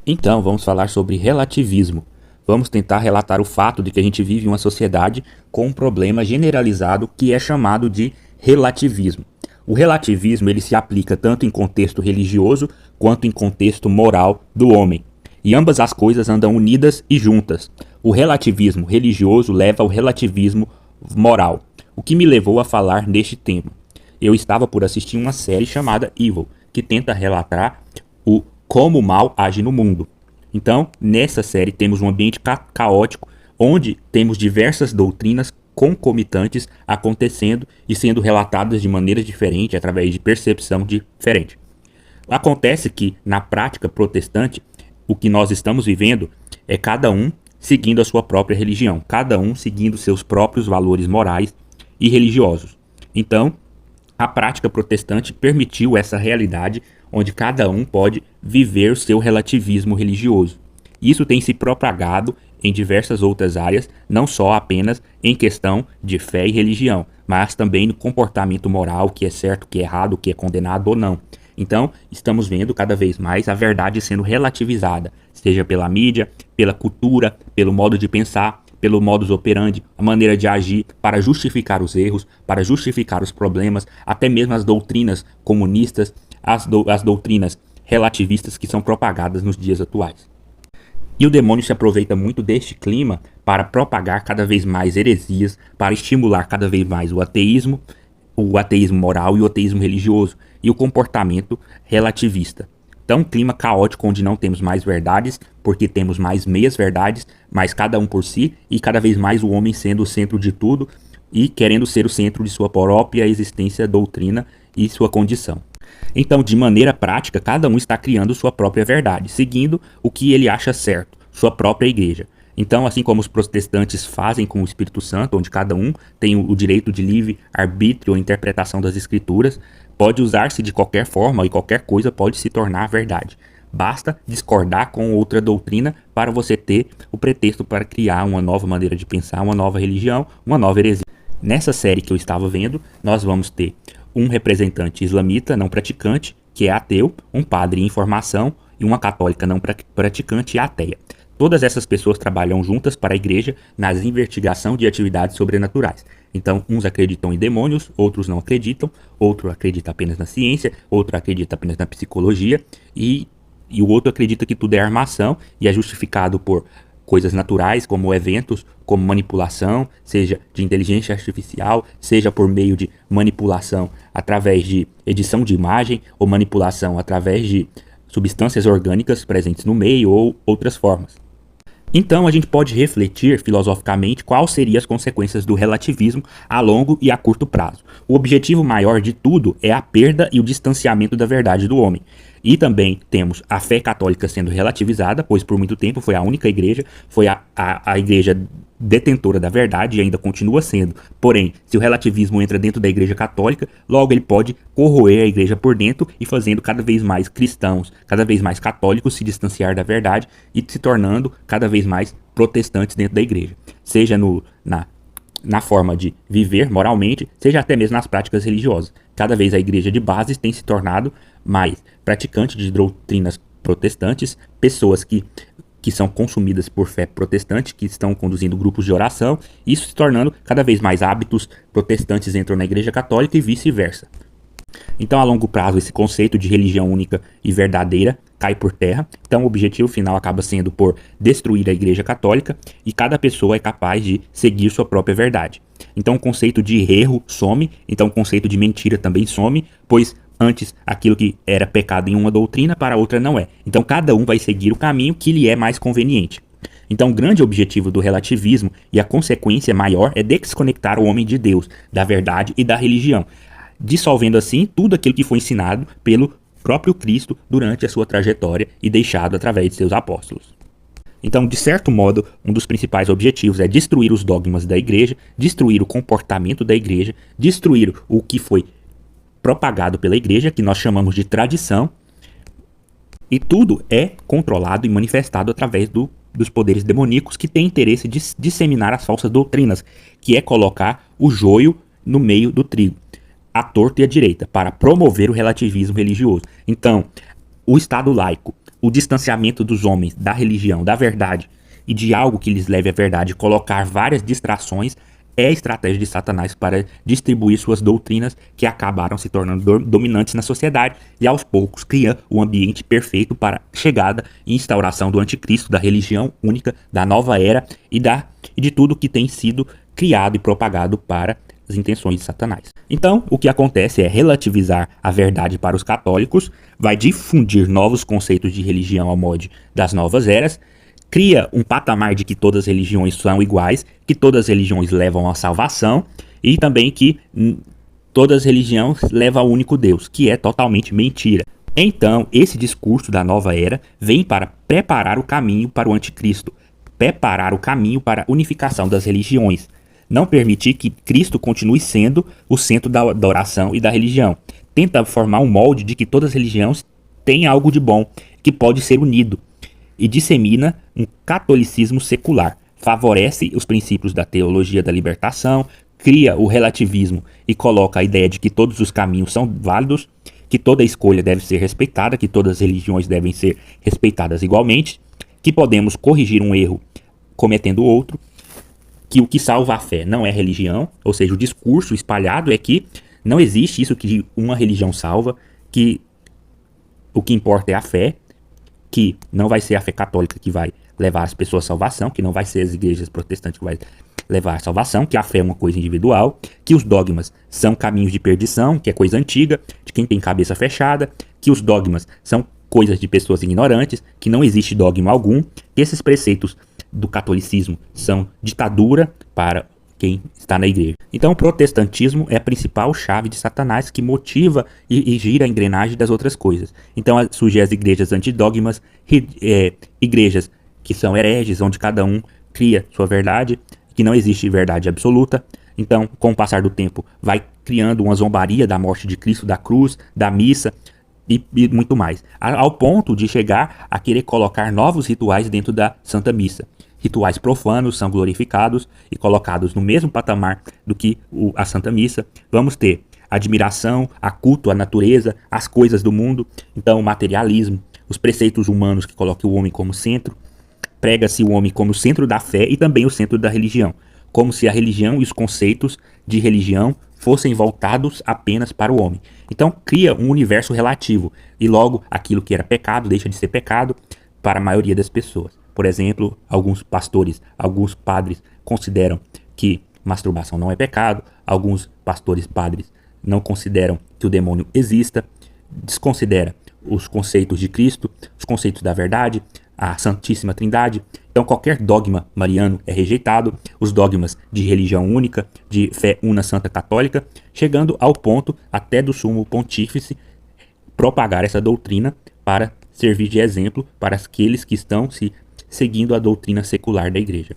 Então, vamos falar sobre relativismo. Vamos tentar relatar o fato de que a gente vive em uma sociedade com um problema generalizado que é chamado de relativismo. O relativismo ele se aplica tanto em contexto religioso quanto em contexto moral do homem. E ambas as coisas andam unidas e juntas. O relativismo religioso leva ao relativismo moral, o que me levou a falar neste tema. Eu estava por assistir uma série chamada Evil, que tenta relatar como o mal age no mundo. Então, nessa série temos um ambiente caótico, onde temos diversas doutrinas concomitantes acontecendo e sendo relatadas de maneiras diferentes, através de percepção diferente. Acontece que, na prática protestante, o que nós estamos vivendo é cada um seguindo a sua própria religião, cada um seguindo seus próprios valores morais e religiosos. Então, a prática protestante permitiu essa realidade onde cada um pode viver o seu relativismo religioso. Isso tem se propagado em diversas outras áreas, não só apenas em questão de fé e religião, mas também no comportamento moral, o que é certo, o que é errado, o que é condenado ou não. Então, estamos vendo cada vez mais a verdade sendo relativizada, seja pela mídia, pela cultura, pelo modo de pensar, pelo modus operandi, a maneira de agir para justificar os erros, para justificar os problemas, até mesmo as doutrinas comunistas, as doutrinas relativistas que são propagadas nos dias atuais. E o demônio se aproveita muito deste clima para propagar cada vez mais heresias, para estimular cada vez mais o ateísmo moral e o ateísmo religioso e o comportamento relativista. Então, um clima caótico onde não temos mais verdades, porque temos mais meias-verdades, mas cada um por si, e cada vez mais o homem sendo o centro de tudo e querendo ser o centro de sua própria existência, doutrina e sua condição. Então, de maneira prática, cada um está criando sua própria verdade, seguindo o que ele acha certo, sua própria igreja. Então, assim como os protestantes fazem com o Espírito Santo, onde cada um tem o direito de livre arbítrio ou interpretação das escrituras, pode usar-se de qualquer forma e qualquer coisa pode se tornar verdade. Basta discordar com outra doutrina para você ter o pretexto para criar uma nova maneira de pensar, uma nova religião, uma nova heresia. Nessa série que eu estava vendo, nós vamos ter um representante islamita não praticante, que é ateu, um padre em formação e uma católica não praticante e ateia. Todas essas pessoas trabalham juntas para a igreja nas investigação de atividades sobrenaturais. Então, uns acreditam em demônios, outros não acreditam, outro acredita apenas na ciência, outro acredita apenas na psicologia e o outro acredita que tudo é armação e é justificado por coisas naturais, como eventos, como manipulação, seja de inteligência artificial, seja por meio de manipulação através de edição de imagem ou manipulação através de substâncias orgânicas presentes no meio ou outras formas. Então a gente pode refletir filosoficamente quais seriam as consequências do relativismo a longo e a curto prazo. O objetivo maior de tudo é a perda e o distanciamento da verdade do homem. E também temos a fé católica sendo relativizada, pois por muito tempo foi a única igreja, foi a igreja detentora da verdade e ainda continua sendo. Porém, se o relativismo entra dentro da igreja católica, logo ele pode corroer a igreja por dentro e fazendo cada vez mais cristãos, cada vez mais católicos se distanciar da verdade e se tornando cada vez mais protestantes dentro da igreja. Seja na forma de viver moralmente, seja até mesmo nas práticas religiosas. Cada vez a igreja de base tem se tornado mais praticante de doutrinas protestantes, pessoas que são consumidas por fé protestante, que estão conduzindo grupos de oração, isso se tornando cada vez mais hábitos protestantes entram na igreja católica e vice-versa. Então, a longo prazo, esse conceito de religião única e verdadeira cai por terra. Então, o objetivo final acaba sendo por destruir a igreja católica e cada pessoa é capaz de seguir sua própria verdade. Então, o conceito de erro some, então o conceito de mentira também some, pois antes aquilo que era pecado em uma doutrina para outra não é. Então, cada um vai seguir o caminho que lhe é mais conveniente. Então, o grande objetivo do relativismo e a consequência maior é desconectar o homem de Deus, da verdade e da religião, dissolvendo assim tudo aquilo que foi ensinado pelo próprio Cristo durante a sua trajetória e deixado através de seus apóstolos. Então, de certo modo, um dos principais objetivos é destruir os dogmas da igreja, destruir o comportamento da igreja, destruir o que foi propagado pela igreja, que nós chamamos de tradição, e tudo é controlado e manifestado através dos poderes demoníacos que têm interesse de disseminar as falsas doutrinas, que é colocar o joio no meio do trigo, à torta e à direita, para promover o relativismo religioso. Então, o Estado laico, o distanciamento dos homens da religião, da verdade e de algo que lhes leve à verdade, colocar várias distrações, é a estratégia de Satanás para distribuir suas doutrinas que acabaram se tornando dominantes na sociedade e aos poucos cria o ambiente perfeito para a chegada e instauração do anticristo, da religião única, da nova era e de tudo que tem sido criado e propagado para as intenções de Satanás. Então, o que acontece é relativizar a verdade para os católicos, vai difundir novos conceitos de religião ao molde das novas eras, cria um patamar de que todas as religiões são iguais, que todas as religiões levam à salvação e também que todas as religiões levam ao único Deus, que é totalmente mentira. Então, esse discurso da nova era vem para preparar o caminho para o anticristo, preparar o caminho para a unificação das religiões, não permitir que Cristo continue sendo o centro da oração e da religião. Tenta formar um molde de que todas as religiões têm algo de bom, que pode ser unido, e dissemina um catolicismo secular, favorece os princípios da teologia da libertação, cria o relativismo e coloca a ideia de que todos os caminhos são válidos, que toda escolha deve ser respeitada, que todas as religiões devem ser respeitadas igualmente, que podemos corrigir um erro cometendo outro, que o que salva a fé não é religião, ou seja, o discurso espalhado é que não existe isso que uma religião salva, que o que importa é a fé, que não vai ser a fé católica que vai levar as pessoas à salvação, que não vai ser as igrejas protestantes que vai levar à salvação, que a fé é uma coisa individual, que os dogmas são caminhos de perdição, que é coisa antiga, de quem tem cabeça fechada, que os dogmas são coisas de pessoas ignorantes, que não existe dogma algum, que esses preceitos do catolicismo são ditadura para quem está na igreja. Então o protestantismo é a principal chave de Satanás que motiva e gira a engrenagem das outras coisas. Então surgem as igrejas antidogmas, igrejas que são hereges, onde cada um cria sua verdade, que não existe verdade absoluta. Então, com o passar do tempo, vai criando uma zombaria da morte de Cristo, da cruz, da missa e muito mais. Ao ponto de chegar a querer colocar novos rituais dentro da Santa Missa. Rituais profanos são glorificados e colocados no mesmo patamar do que a Santa Missa. Vamos ter admiração, a culto à natureza, às coisas do mundo. Então, o materialismo, os preceitos humanos que colocam o homem como centro. Prega-se o homem como centro da fé e também o centro da religião. Como se a religião e os conceitos de religião fossem voltados apenas para o homem. Então, cria um universo relativo. E logo, aquilo que era pecado deixa de ser pecado para a maioria das pessoas. Por exemplo, alguns pastores, alguns padres consideram que masturbação não é pecado, alguns pastores padres não consideram que o demônio exista, desconsidera os conceitos de Cristo, os conceitos da verdade, a Santíssima Trindade. Então qualquer dogma mariano é rejeitado, os dogmas de religião única, de fé una santa católica, chegando ao ponto até do sumo pontífice propagar essa doutrina para servir de exemplo para aqueles que estão se seguindo a doutrina secular da igreja.